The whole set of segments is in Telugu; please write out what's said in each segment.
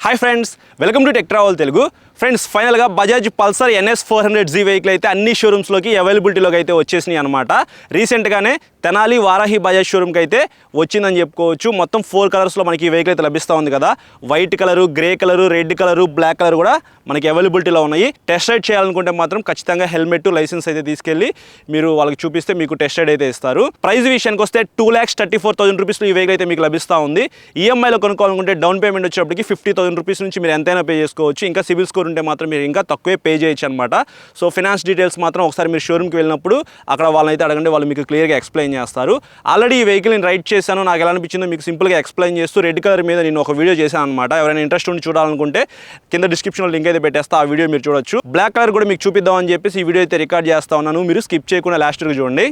Hi friends, welcome to tech travel Telugu. Friends, ఫైనల్గా Bajaj Pulsar NS 400Z vehicle అయితే అన్ని షోరూమ్స్లోకి అవైలబిలిటీలోకి అయితే వచ్చేసినాయి అనమాట. రీసెంట్గానే తెనాలి వారాహి బజాజ్ షోరూమ్కి అయితే వచ్చిందని చెప్పుకోవచ్చు. మొత్తం 4 కలర్స్లో మనకి ఈ వెహికల్ అయితే లభిస్తూ ఉంది కదా. White colour, grey colour, red colour, black colour కూడా మనకి అవైలబిలిటీలో ఉన్నాయి. టెస్ట్ రైడ్ చేయాలనుకుంటే మాత్రం ఖచ్చితంగా హెల్మెట్, లైసెన్స్ అయితే తీసుకెళ్ళి మీరు వాళ్ళకి చూపిస్తే మీకు టెస్ట్ రైడ్ అయితే ఇస్తారు. ప్రైస్ విషయానికి వస్తే 2,34,000 రూపీస్లో ఈ వెహికల్ అయితే మీకు లభిస్తూ ఉంది. ఈఎంఐలో కొనుక్కోవాలనుకుంటే డౌన్ పేమెంట్ వచ్చేప్పటికి 50,000 రూపీస్ నుంచి మీరు ఎంతైనా పే చేసుకోవచ్చు. ఇంకా సివిల్ స్కోర్ ఉంటే మాత్రం మీరు ఇంకా తక్కువే పే చేయొచ్చు అనమాట. సో ఫినాన్స్ డీటెయిల్స్ మాత్రం ఒకసారి మీరు షోరూమ్కి వెళ్ళినప్పుడు అక్కడ వాళ్ళని అయితే అడగండి, వాళ్ళు మీకు క్లియర్గా ఎక్స్ప్లెయిన్ చేస్తారు. ఆల్రెడీ ఈ వెహికల్ నేను రైడ్ చేశాను, నాకు ఎలా అనిపించిందో మీకు సింపుల్గా ఎక్స్ప్లెయిన్ చేస్తూ రెడ్ కలర్ మీద నేను ఒక వీడియో చేశాను అనమాట. ఎవరైనా ఇంట్రెస్ట్ ఉండి చూడాలనుకుంటే కింద డిస్క్రిప్షన్లో లింక్ అయితే పెట్టేస్తా, ఆ వీడియో మీరు చూడొచ్చు. బ్లాక్ కలర్ కూడా మీకు చూపిద్దామని చెప్పేసి ఈ వీడియో అయితే రికార్డ్ చేస్తా ఉన్నాను. మీరు స్కిప్ చేయకుండా లాస్ట్ వరకు చూడండి.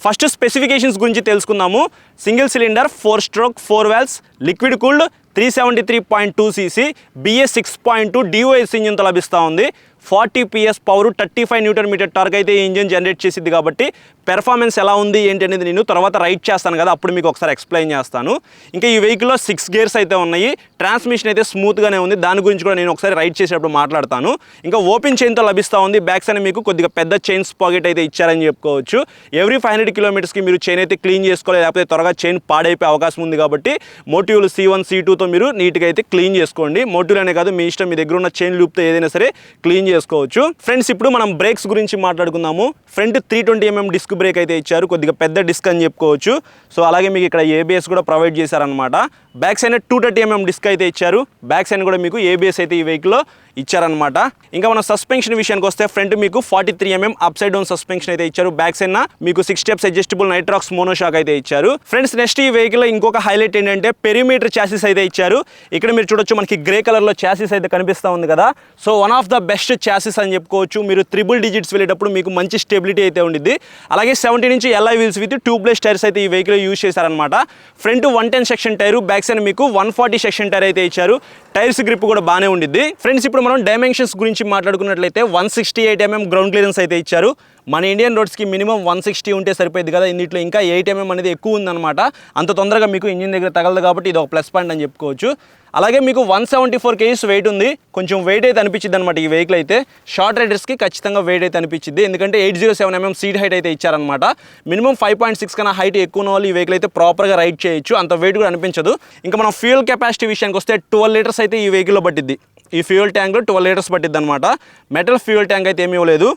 ఫస్ట్ స్పెసిఫికేషన్స్ గురించి తెలుసుకుందాము. Single cylinder 4 stroke 4 valves liquid cooled 373.2 cc BS 6.2 DOS ఇంజిన్తో లభిస్తూ ఉంది. 40 PS పవర్, 35 Nm టార్క్ అయితే ఈ ఇంజిన్ జనరేట్ చేసిద్ది. కాబట్టి పెర్ఫార్మెన్స్ ఎలా ఉంది ఏంటి అనేది నేను తర్వాత రైడ్ చేస్తాను కదా, అప్పుడు మీకు ఒకసారి ఎక్స్ప్లెయిన్ చేస్తాను. ఇంకా ఈ వెహికల్లో 6 గేర్స్ అయితే ఉన్నాయి. ట్రాన్స్మిషన్ అయితే స్మూత్గానే ఉంది, దాని గురించి కూడా నేను ఒకసారి రైడ్ చేసేటప్పుడు మాట్లాడతాను. ఇంకా ఓపెన్ చైన్తో లభిస్తూ ఉంది. బ్యాక్ సైడ్ మీకు కొద్దిగా పెద్ద చైన్ పాకెట్ అయితే ఇచ్చారని చెప్పుకోవచ్చు. ఎవ్రీ 500 కిలోమీటర్స్కి మీరు చైన్ అయితే క్లీన్ చేసుకోవాలి, లేకపోతే త్వరగా చైన్ పాడైపోయే అవకాశం ఉంది. కాబట్టి మోటివ్లు C1, C2తో మీరు నీట్గా అయితే క్లీన్ చేసుకోండి. మోటివ్లు అనే కాదు, మీ ఇష్టం, మీ దగ్గర ఉన్న చైన్ లూప్తో ఏదైనా సరే క్లీన్ చేసుకోవచ్చు. ఫ్రెండ్స్, ఇప్పుడు మనం బ్రేక్స్ గురించి మాట్లాడుకుందాము. ఫ్రంట్ 320mm డిస్క్ బ్రేక్ అయితే ఇచ్చారు, కొద్దిగా పెద్ద డిస్క్ అని చెప్పుకోవచ్చు. సో అలాగే మీకు ఇక్కడ ABS కూడా ప్రొవైడ్ చేశారనమాట. బ్యాక్ సైడ్ 230mm డిస్క్ అయితే ఇచ్చారు. బ్యాక్ సైడ్ కూడా మీకు ABS అయితే ఈ వెహికల్లో ఇచ్చారనమాట. ఇంకా మన సస్పెన్షన్ విషయానికి వస్తే ఫ్రంట్ మీకు 43mm up side down suspension అయితే ఇచ్చారు. బ్యాక్ సైడ్ మీకు 6 స్టెప్స్ అడ్జస్టబుల్ నైట్రాక్స్ మోనోషాక్ అయితే ఇచ్చారు. ఫ్రెండ్స్, నెక్స్ట్ ఈ వెహికల్ ఇంకొక హైలైట్ ఏంటంటే పెరిమీటర్ చాసిస్ అయితే ఇచ్చారు. ఇక్కడ మీరు చూడొచ్చు, మనకి గ్రే కలర్లో చాసిస్ అయితే కనిపిస్తూ ఉంది కదా. So one of the best chassis అని చెప్పుకోవచ్చు. మీరు 3 డిజిట్స్ వెళ్ళేటప్పుడు మీకు మంచి స్టెబిలిటీ అయితే ఉండిద్ది. అలాగే 70 నుంచి LI wheels with tubeless tyres అయితే ఈ వెహికల్ యూజ్ చేశారనమాట. Front 110 section tyre, back side మీకు 140 సెక్షన్ టైర్ అయితే ఇచ్చారు. టైర్స్ గ్రిప్ కూడా బాగానే ఉండిద్ది. ఫ్రెండ్స్, ఇప్పుడు మనం డైమెన్షన్స్ గురించి మాట్లాడుకున్నట్లయితే 168mm గ్రౌండ్ క్లియరెన్స్ అయితే ఇచ్చారు. మన ఇండియన్ రోడ్స్కి మినిమం 160 ఉంటే సరిపోయింది కదా, ఇందులో ఇంకా 8mm అనేది ఎక్కువ ఉందన్నమాట. అంత తొందరగా మీకు ఇంజిన్ దగ్గర తగలదు కాబట్టి ఇది ఒక ప్లస్ పాయింట్ అని చెప్పుకోవచ్చు. అలాగే మీకు 174 kgs వెయిట్ ఉంది. కొంచెం వెయిట్ అయితే అనిపించింది అనమాట ఈ వెహికల్ అయితే. షార్ట్ రైడర్స్కి ఖచ్చితంగా వెయిట్ అయితే అనిపించింది, ఎందుకంటే 807mm సీట్ హైట్ అయితే ఇచ్చారనమాట. మినిమం 5.6 కన్నా హైట్ ఎక్కువ ఉన్న వాళ్ళు ఈ వెహికల్ అయితే ప్రాపర్గా రైడ్ చేయొచ్చు, అంత వెయిట్ కూడా అనిపించదు. ఇంకా మనం ఫ్యూయల్ కెపాసిటీ విషయానికి వస్తే 12 లీటర్స్ అయితే ఈ వెహికల్లో పట్టిద్ది. ఈ ఫ్యూయల్ ట్యాంక్లో 12 లీటర్స్ పట్టిద్ది అనమాట. మెటల్ ఫ్యూయల్ ట్యాంక్ అయితే ఏమీ లేదు,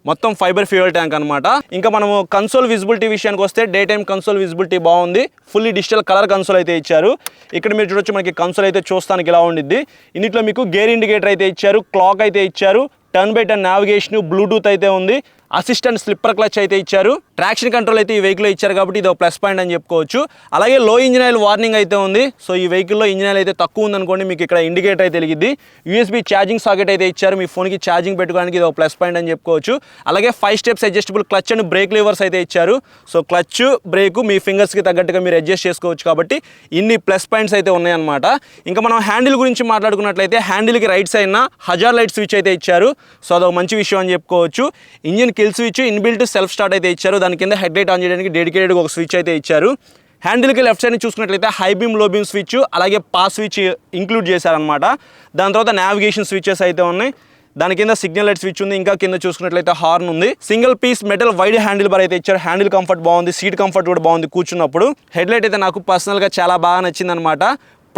మొత్తం ఫైబర్ ఫ్యూయల్ ట్యాంక్ అనమాట. ఇంకా మనము కన్సోల్ విజిబిలిటీ విషయానికి వస్తే డే టైమ్ కన్సోల్ విజిబిలిటీ బాగుంది. ఫుల్లీ డిజిటల్ కలర్ కన్సోల్ అయితే ఇచ్చారు. ఇక్కడ మీరు చూడొచ్చు, మనకి కన్సోల్ అయితే చూస్తానికి ఇలా ఉండిద్ది. ఇందులో మీకు గేర్ ఇండికేటర్ అయితే ఇచ్చారు, క్లాక్ అయితే ఇచ్చారు, turn by turn navigation, Bluetooth అయితే ఉంది, అసిస్టెంట్ స్లిప్పర్ క్లచ్ అయితే ఇచ్చారు. ట్రాక్షన్ కంట్రోల్ అయితే ఈ వెహికల్లో ఇచ్చారు కాబట్టి ఇది ఒక ప్లస్ పాయింట్ అని చెప్పుకోవచ్చు. అలాగే లో ఇంజిన్ ఆయిల్ వార్నింగ్ అయితే ఉంది. సో ఈ వెహికల్లో ఇంజిన్ ఆయిల్ అయితే తక్కువ ఉందనుకోండి, మీకు ఇక్కడ ఇండికేటర్ అయితే వెలిగిద్ది. USB ఛార్జింగ్ సాకెట్ అయితే ఇచ్చారు, మీ ఫోన్కి ఛార్జింగ్ పెట్టుకోవడానికి ఇది ఒక ప్లస్ పాయింట్ అని చెప్పుకోవచ్చు. అలాగే 5 steps adjustable clutch and break levers అయితే ఇచ్చారు. సో క్లచ్, బ్రేక్ మీ ఫింగర్స్కి తగ్గట్టుగా మీరు అడ్జస్ట్ చేసుకోవచ్చు. కాబట్టి ఇన్ని ప్లస్ పాయింట్స్ అయితే ఉన్నాయన్నమాట. ఇంకా మనం హ్యాండిల్ గురించి మాట్లాడుకున్నట్లయితే హ్యాండిల్కి రైట్ సైడ్ హజార్ లైట్ స్విచ్ అయితే ఇచ్చారు. సో అదొక మంచి విషయం అని చెప్పుకోవచ్చు. Engine kill switch, inbuilt self start అయితే ఇచ్చారు. దాని కింద హెడ్ లైట్ ఆన్ చేయడానికి డెడికేటెడ్గా ఒక స్విచ్ అయితే ఇచ్చారు. హ్యాండిల్కి లెఫ్ట్ సైడ్ చూసుకున్నట్లయితే హై బీమ్, లో బీమ్ స్విచ్, అలాగే పాస్ స్విచ్ ఇంక్లూడ్ చేశారనమాట. దాని తర్వాత నావిగేషన్ స్విచెస్ అయితే ఉన్నాయి. దాని కింద సిగ్నల్ లైట్ స్విచ్ ఉంది. ఇంకా కింద చూసుకున్నట్లయితే హార్న్ ఉంది. Single piece metal wide handle bar అయితే ఇచ్చారు. హ్యాండిల్ కంఫర్ట్ బాగుంది, సీట్ కంఫర్ట్ కూడా బాగుంది కూర్చున్నప్పుడు. హెడ్ లైట్ అయితే నాకు పర్సనల్గా చాలా బాగా నచ్చింది అనమాట.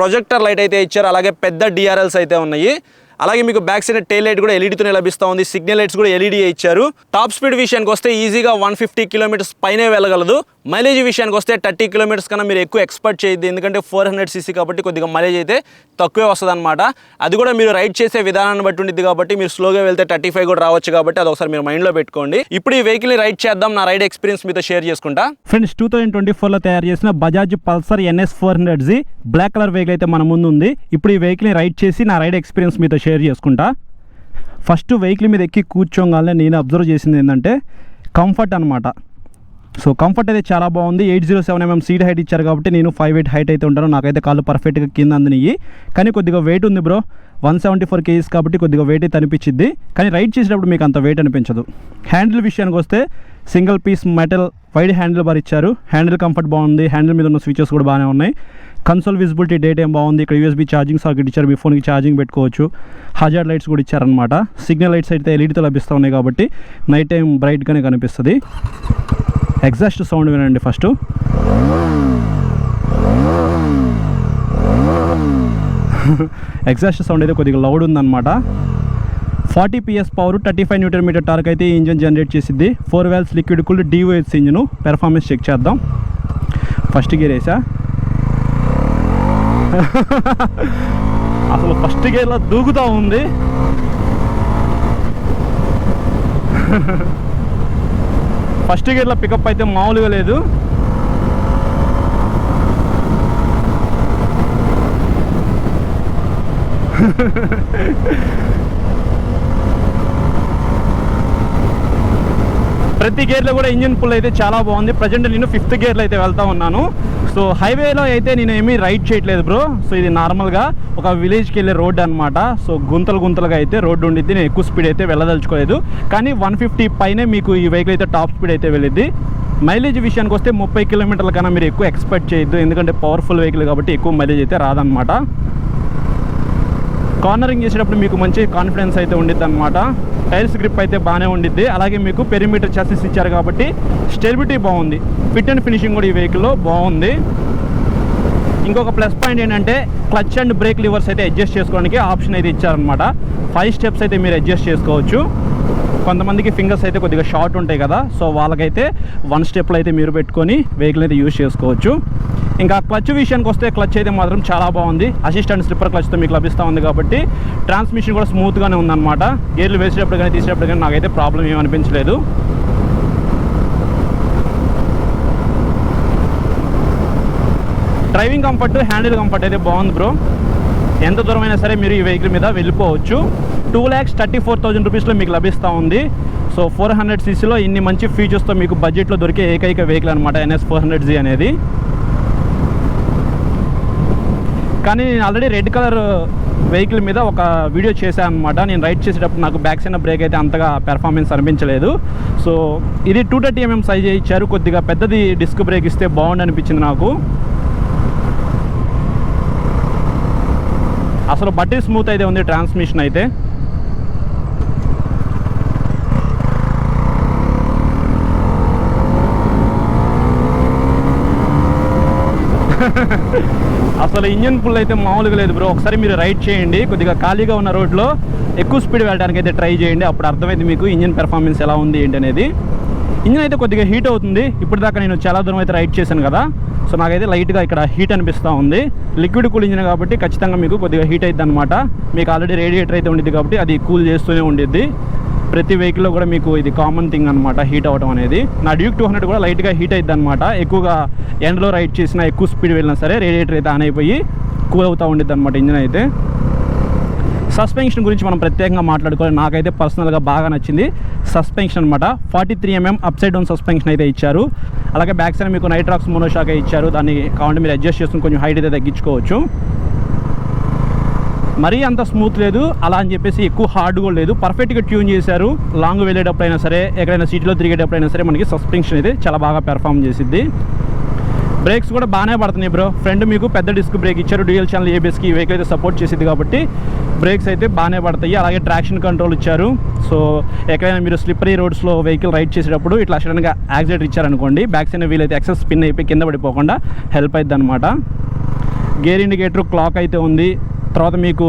ప్రొజెక్టర్ లైట్ అయితే ఇచ్చారు, అలాగే పెద్ద DRLs అయితే ఉన్నాయి. అలాగే మీకు బ్యాక్ సైడ్ టైల్ లైట్ కూడా ఎల్ఈడీతోనే లభిస్తూ ఉంది. సిగ్నల్ లైట్స్ కూడా LED ఇచ్చారు. టాప్ స్పీడ్ విషయానికి వస్తే ఈజీగా 150 కిలోమీటర్స్ పైనే వెళ్ళగలదు. మైలేజ్ విషయానికి వస్తే 30 కిలోమీటర్స్ కన్నా మీరు ఎక్కువ ఎక్స్పెక్ట్ చేయొద్దు, ఎందుకంటే 400cc కాబట్టి కొద్దిగా మైలేజ్ అయితే తక్కువే వస్తుంది అనమాట. అది కూడా మీరు రైడ్ చేసే విధానాన్ని బట్టి ఉంటుంది కాబట్టి మీరు స్లోగా వెళ్తే 35 కూడా రావచ్చు. కాబట్టి అది ఒకసారి మీరు మైండ్లో పెట్టుకోండి. ఇప్పుడు ఈ వెహికల్ని రైడ్ చేద్దాం, నా రైడ్ ఎక్స్పీరియన్స్ మీతో షేర్ చేసుకుంటా. ఫ్రెండ్స్, 2024లో తయారు చేసిన Bajaj Pulsar NS 400Z black colour vehicle అయితే మన ముందు ఉంది. ఇప్పుడు ఈ వెహికల్ని రైడ్ చేసి నా రైడ్ ఎక్స్పీరియన్స్ మీతో షేర్ చేసుకుంటా. ఫస్ట్ వెహికల్ మీద ఎక్కి కూర్చోగానే నేను అబ్జర్వ్ చేసింది ఏంటంటే కంఫర్ట్ అనమాట. సో కంఫర్ట్ అయితే చాలా బాగుంది. 807mm సీట్ హైట్ ఇచ్చారు కాబట్టి నేను 5'8" హైట్ అయితే ఉంటాను. నాకైతే కాళ్ళు పర్ఫెక్ట్గా కింద అందినవి. కానీ కొద్దిగా వెయిట్ ఉంది బ్రో, 174 kgs కాబట్టి కొద్దిగా వెయిట్ అయితే అనిపించింది. కానీ రైడ్ చేసేటప్పుడు మీకు అంత వెయిట్ అనిపించదు. హ్యాండిల్ విషయానికి వస్తే single piece metal wide handle bar ఇచ్చారు. హ్యాండిల్ కంఫర్ట్ బాగుంది. హ్యాండిల్ మీద ఉన్న స్విచెస్ కూడా బాగానే ఉన్నాయి. కన్సోల్ విజిబిలిటీ డే టైం బాగుంది. ఇక్కడ USB ఛార్జింగ్ సాకెట్ ఇచ్చారు, మీ ఫోన్కి ఛార్జింగ్ పెట్టుకోవచ్చు. హజార్డ్ లైట్స్ కూడా ఇచ్చారనమాట. సిగ్నల్ లైట్స్ అయితే ఎల్ఈడీతో లభిస్తూ ఉన్నాయి కాబట్టి నైట్ టైం బ్రైట్గానే కనిపిస్తుంది. ఎగ్జాస్ట్ సౌండ్ వినండి ఫస్ట్. ఎగ్జాస్ట్ సౌండ్ అయితే కొద్దిగా లౌడ్ ఉందన్నమాట. 40 PS పవర్, 35 Nm టార్క్ అయితే ఈ ఇంజన్ జనరేట్ చేసిద్ది. 4 valves liquid cooled DOHC engine. Performance check చేద్దాం. ఫస్ట్ గేర్ వేసా, అసలు ఫస్ట్ గేర్లో దూకుతూ ఉంది. ఫస్ట్ గేర్లో పికప్ అయితే మామూలుగా లేదు. ప్రతి గేర్లో కూడా ఇంజిన్ పుల్ అయితే చాలా బాగుంది. ప్రజెంట్ నేను 5th గేర్లో అయితే వెళ్తా ఉన్నాను. సో హైవేలో అయితే నేను ఏమీ రైడ్ చేయట్లేదు బ్రో. సో ఇది నార్మల్గా ఒక విలేజ్కి వెళ్ళే రోడ్ అనమాట. సో గుంతలుగా అయితే రోడ్డు ఉండిద్ది. నేను ఎక్కువ స్పీడ్ అయితే వెళ్ళదలుచుకోలేదు. కానీ 150 పైనే మీకు ఈ వెహికల్ అయితే టాప్ స్పీడ్ అయితే వెళ్ళిద్ది. మైలేజ్ విషయానికి వస్తే 30 కిలోమీటర్ల కన్నా మీరు ఎక్కువ ఎక్స్పెక్ట్ చేయొద్దు, ఎందుకంటే పవర్ఫుల్ వెహికల్ కాబట్టి ఎక్కువ మైలేజ్ అయితే రాదనమాట. కార్నరింగ్ చేసేటప్పుడు మీకు మంచి కాన్ఫిడెన్స్ అయితే ఉండిద్ది అనమాట. టైర్స్ గ్రిప్ అయితే బాగానే ఉండిద్ది. అలాగే మీకు పెరిమీటర్ చాసిస్ ఇచ్చారు కాబట్టి స్టెబిలిటీ బాగుంది. ఫిట్ అండ్ ఫినిషింగ్ కూడా ఈ వెహికల్లో బాగుంది. ఇంకొక ప్లస్ పాయింట్ ఏంటంటే క్లచ్ అండ్ బ్రేక్ లివర్స్ అయితే అడ్జస్ట్ చేసుకోవడానికి ఆప్షన్ అయితే ఇచ్చారనమాట. 5 స్టెప్స్ అయితే మీరు అడ్జస్ట్ చేసుకోవచ్చు. కొంతమందికి ఫింగర్స్ అయితే కొద్దిగా షార్ట్ ఉంటాయి కదా, సో వాళ్ళకైతే 1 స్టెప్లో అయితే మీరు పెట్టుకొని వెహికల్ అయితే యూజ్ చేసుకోవచ్చు. ఇంకా క్లచ్ విషయానికి వస్తే క్లచ్ అయితే మాత్రం చాలా బాగుంది. అసిస్టెంట్ స్లిప్పర్ క్లచ్తో మీకు లభిస్తూ ఉంది కాబట్టి ట్రాన్స్మిషన్ కూడా స్మూత్గానే ఉందన్నమాట. గేర్లు వేసేటప్పుడు కానీ తీసేటప్పుడు కానీ నాకైతే ప్రాబ్లం ఏమనిపించలేదు. డ్రైవింగ్ కంఫర్ట్, హ్యాండిల్ కంఫర్ట్ అయితే బాగుంది బ్రో. ఎంత దూరమైనా సరే మీరు ఈ వెహికల్ మీద వెళ్ళిపోవచ్చు. 2,34,000 రూపీస్లో మీకు లభిస్తూ ఉంది. సో 400cc ఇన్ని మంచి ఫీచర్స్తో మీకు బడ్జెట్లో దొరికే ఏకైక వెహికల్ అనమాట NS 400Z అనేది. కానీ నేను ఆల్రెడీ రెడ్ కలర్ వెహికల్ మీద ఒక వీడియో చేశాను అనమాట. నేను రైడ్ చేసేటప్పుడు నాకు బ్యాక్ సైడ్ బ్రేక్ అయితే అంతగా పెర్ఫార్మెన్స్ అనిపించలేదు. సో ఇది 230mm సైజ్ ఇచ్చారు. కొద్దిగా పెద్దది డిస్క్ బ్రేక్ ఇస్తే బాగుండి అనిపించింది నాకు. అసలు బట్టి స్మూత్ అయితే ఉంది ట్రాన్స్మిషన్ అయితే. అసలు ఇంజన్ పుల్ అయితే మామూలుగా లేదు బ్రో. ఒకసారి మీరు రైడ్ చేయండి. కొద్దిగా ఖాళీగా ఉన్న రోడ్లో ఎక్కువ స్పీడ్ వెళ్ళడానికి అయితే ట్రై చేయండి. అప్పుడు అర్థమైంది మీకు ఇంజన్ పెర్ఫార్మెన్స్ ఎలా ఉంది ఏంటి అనేది. ఇంజన్ అయితే కొద్దిగా హీట్ అవుతుంది. ఇప్పటిదాకా నేను చాలా దూరం అయితే రైడ్ చేశాను కదా, సో నాకైతే లైట్గా ఇక్కడ హీట్ అనిపిస్తూ ఉంది. లిక్విడ్ కూల్ ఇంజిన్ కాబట్టి ఖచ్చితంగా మీకు కొద్దిగా హీట్ అవుతుంది అనమాట. మీకు ఆల్రెడీ రేడియేటర్ అయితే ఉండిద్ది కాబట్టి అది కూల్ చేస్తూనే ఉండిద్ది. ప్రతి వెహికల్లో కూడా మీకు ఇది కామన్ థింగ్ అనమాట, హీట్ అవ్వడం అనేది. నా డ్యూక్ 200 కూడా లైట్గా హీట్ అవుతుంది అనమాట. ఎక్కువగా ఎండ్లో రైడ్ చేసినా, ఎక్కువ స్పీడ్ వెళ్ళినా సరే రేడియేటర్ అయితే ఆన్ అయిపోయి కూల్ అవుతూ ఉండిద్ది అనమాట ఇంజిన్ అయితే. సస్పెన్షన్ గురించి మనం ప్రత్యేకంగా మాట్లాడుకోవాలి. నాకైతే పర్సనల్గా బాగా నచ్చింది సస్పెన్షన్ అనమాట. 43mm up side down suspension అయితే ఇచ్చారు. అలాగే బ్యాక్ సైడ్ మీకు నైట్రాక్స్ మోనోషాక్ ఇచ్చారు. దాన్ని కావాలంటే మీరు అడ్జస్ట్ చేసుకుని కొంచెం హైట్ అయితే తగ్గించుకోవచ్చు. మరీ అంత స్మూత్ లేదు, అలా అని చెప్పేసి ఎక్కువ హార్డ్ కూడా లేదు. పర్ఫెక్ట్గా ట్యూన్ చేశారు. లాంగ్ వెళ్ళేటప్పుడైనా సరే, ఎక్కడైనా సిటీలో తిరిగేటప్పుడైనా సరే మనకి సస్పెన్షన్ అయితే చాలా బాగా పెర్ఫామ్ చేసిద్ది. బ్రేక్స్ కూడా బాగానే పడుతున్నాయి బ్రో. ఫ్రంట్ మీకు పెద్ద డిస్క్ బ్రేక్ ఇచ్చారు. డ్యూయల్ ఛానల్ ABSకి ఈ వెహికల్ అయితే సపోర్ట్ చేసింది కాబట్టి బ్రేక్స్ అయితే బాగానే పడతాయి. అలాగే ట్రాక్షన్ కంట్రోల్ ఇచ్చారు. సో ఎక్కడైనా మీరు స్లిప్పరీ రోడ్స్లో వెహికల్ రైడ్ చేసేటప్పుడు ఇట్లా సడన్గా యాక్సిడెంట్ ఇచ్చారనుకోండి, బ్యాక్ సైడ్ వీల్ అయితే ఎక్సెస్ స్పిన్ అయిపోయి కింద పడిపోకుండా హెల్ప్ అవుతుంది అనమాట. గేర్ ఇండికేటర్ క్లాక్ అయితే ఉంది. తర్వాత మీకు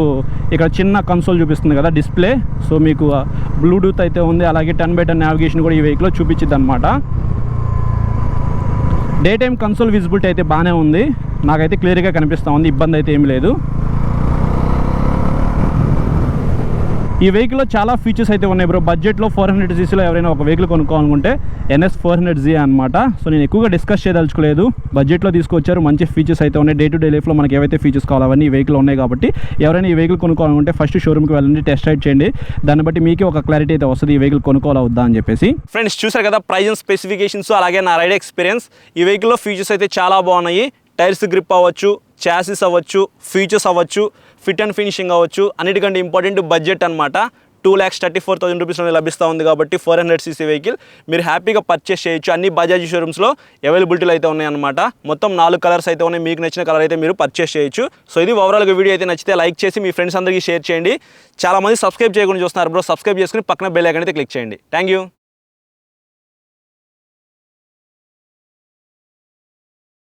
ఇక్కడ చిన్న కన్సోల్ చూపిస్తుంది కదా డిస్ప్లే, సో మీకు బ్లూటూత్ అయితే ఉంది. అలాగే 10x10 నావిగేషన్ కూడా ఈ వెహికల్లో చూపించింది అనమాట. డే టైం కన్సోల్ విజిబిలిటీ అయితే బాగానే ఉంది. నాకైతే క్లియర్గా కనిపిస్తూ ఉంది, ఇబ్బంది అయితే ఏమి లేదు. ఈ వెహికల్లో చాలా ఫీచర్స్ అయితే ఉన్నాయి బ్రో. బడ్జెట్లో 400cc ఎవరైనా ఒక వెహికల్ కొనుక్కోవాలనుకుంటే NS 400Z అనమాట. సో నేను ఎక్కువగా డిస్కస్ చేయదలుచుకోలేదు, బడ్జెట్లో తీసుకొచ్చారు, మంచి ఫీచర్స్ అయితే ఉన్నాయి. డే టు డే లైఫ్లో మనకి ఏవైతే ఫీచర్స్ కావాలో అవన్నీ ఈ వెహికల్ ఉన్నాయి కాబట్టి ఎవరైనా ఈ వెహికల్ కొనుక్కోవాలనుకుంటే ఫస్ట్ షోరూమ్కి వెళ్ళండి, టెస్ట్ రైడ్ చేయండి. దాన్ని బట్టి మీకే ఒక క్లారిటీ అయితే వస్తుంది ఈ వెహికల్ కొనుక్కోవాలా వద్దా అని చెప్పేసి. ఫ్రెండ్స్ చూసారు కదా ప్రైస్ అండ్ స్పెసిఫికేషన్స్, అలాగే నా రైడ్ ఎక్స్పీరియన్స్. ఈ వెహికల్లో ఫీచర్స్ అయితే చాలా బాగున్నాయి. టైర్స్ గ్రిప్ అవ్వచ్చు, చాసిస్ అవ్వచ్చు, ఫీచర్స్ అవ్వచ్చు, ఫిట్ అండ్ ఫినిషింగ్ అవ్వచ్చు. అన్నిటికంటే ఇంపార్టెంట్ బడ్జెట్ అనమాట. 2,34,000 రూపీస్లో లభిస్తూ ఉంది కాబట్టి 400cc వెహికల్ మీరు హ్యాపీగా పర్చేస్ చేయొచ్చు. అన్ని బజాజ్ షోరూమ్స్లో అవైలబిలిటీలో అయితే ఉన్నాయన్నమాట. మొత్తం 4 కలర్స్ అయితే ఉన్నాయి, మీకు నచ్చిన కలర్ అయితే మీరు పర్చేస్ చేయొచ్చు. సో ఇది ఓవరాల్గా వీడియో అయితే నచ్చితే లైక్ చేసి మీ ఫ్రెండ్స్ అందరికీ షేర్ చేయండి. చాలామంది సబ్స్క్రైబ్ చేయకుండా చూస్తున్నారు బ్రో, సబ్స్క్రైబ్ చేసుకుని పక్కన బెల్ ఐకాన్ అయితే క్లిక్ చేయండి. Thank you.